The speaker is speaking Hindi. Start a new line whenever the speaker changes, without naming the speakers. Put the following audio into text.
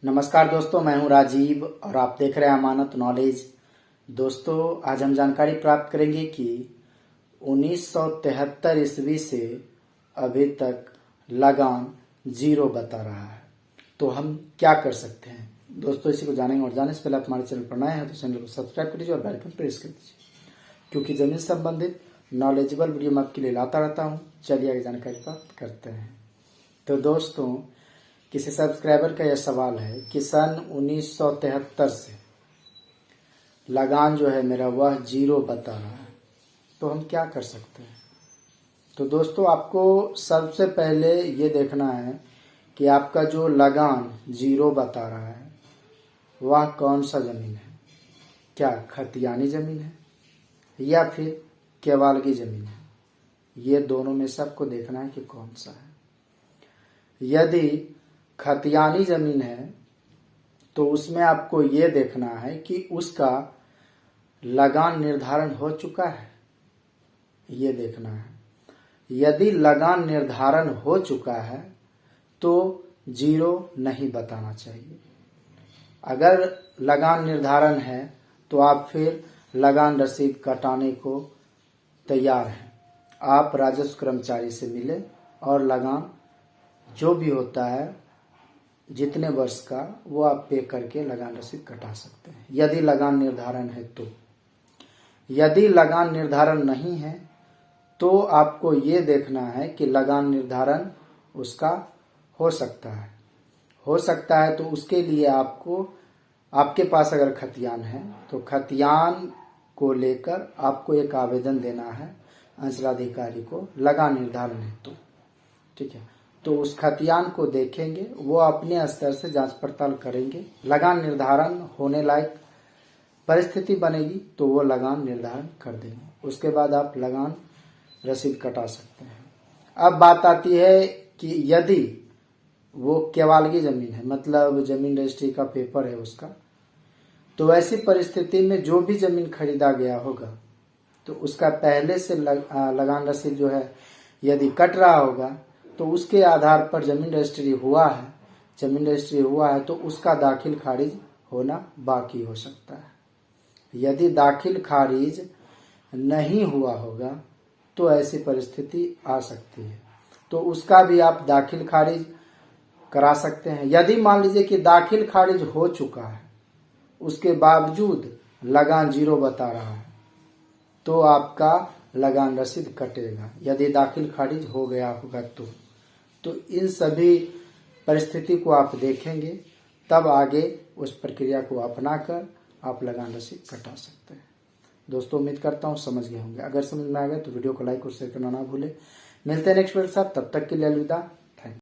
नमस्कार दोस्तों, मैं हूं राजीव और आप देख रहे हैं अमानत नॉलेज। दोस्तों, आज हम जानकारी प्राप्त करेंगे कि 1973 ईस्वी से अभी तक लगान जीरो बता रहा है, तो हम क्या कर सकते हैं। दोस्तों, इसी को जानेंगे और जानने से पहले आप हमारे चैनल पर नए हैं तो चैनल को सब्सक्राइब कर लीजिए और बेल आइकन प्रेस कर दीजिए, क्योंकि जमीन से संबंधित नॉलेजेबल वीडियो मैं आपके लिए लाता रहता हूँ। चलिए आगे जानकारी प्राप्त करते हैं। तो दोस्तों, किसी सब्सक्राइबर का यह सवाल है कि सन 1973 से लगान जो है मेरा वह जीरो बता रहा है, तो हम क्या कर सकते हैं। तो दोस्तों, आपको सबसे पहले ये देखना है कि आपका जो लगान जीरो बता रहा है वह कौन सा ज़मीन है। क्या खतियानी ज़मीन है या फिर केवालगी ज़मीन है। ये दोनों में से आपको देखना है कि कौन सा है। यदि खतियानी ज़मीन है तो उसमें आपको ये देखना है कि उसका लगान निर्धारण हो चुका है, ये देखना है। यदि लगान निर्धारण हो चुका है तो जीरो नहीं बताना चाहिए। अगर लगान निर्धारण है तो आप फिर लगान रसीद कटाने को तैयार हैं। आप राजस्व कर्मचारी से मिले और लगान जो भी होता है जितने वर्ष का वो आप पे करके लगान रसीद कटा सकते हैं, यदि लगान निर्धारण है तो। यदि लगान निर्धारण नहीं है तो आपको ये देखना है कि लगान निर्धारण उसका हो सकता है तो उसके लिए आपको, आपके पास अगर खतियान है तो खतियान को लेकर आपको एक आवेदन देना है अंचलाधिकारी को लगान निर्धारण हेतु, ठीक है। तो उस खतियान को देखेंगे, वो अपने स्तर से जांच पड़ताल करेंगे। लगान निर्धारण होने लायक परिस्थिति बनेगी तो वो लगान निर्धारण कर देंगे। उसके बाद आप लगान रसीद कटा सकते हैं। अब बात आती है कि यदि वो केवालगी जमीन है, मतलब जमीन रजिस्ट्री का पेपर है उसका, तो ऐसी परिस्थिति में जो भी जमीन खरीदा गया होगा तो उसका पहले से लगान रसीद जो है यदि कट रहा होगा तो उसके आधार पर जमीन रजिस्ट्री हुआ है तो उसका दाखिल खारिज होना बाकी हो सकता है। यदि दाखिल खारिज नहीं हुआ होगा तो ऐसी परिस्थिति आ सकती है, तो उसका भी आप दाखिल खारिज करा सकते हैं। यदि मान लीजिए कि दाखिल खारिज हो चुका है, उसके बावजूद लगान जीरो बता रहा है, तो आपका लगान रसीद कटेगा। यदि दाखिल खारिज हो गया होगा तो इन सभी परिस्थिति को आप देखेंगे, तब आगे उस प्रक्रिया को अपनाकर आप लगान रसीद कटा सकते हैं। दोस्तों, उम्मीद करता हूँ समझ गए होंगे। अगर समझ में आ गया तो वीडियो को लाइक और शेयर करना ना भूलें। मिलते हैं नेक्स्ट वीडियो के साथ, तब तक के लिए अलविदा।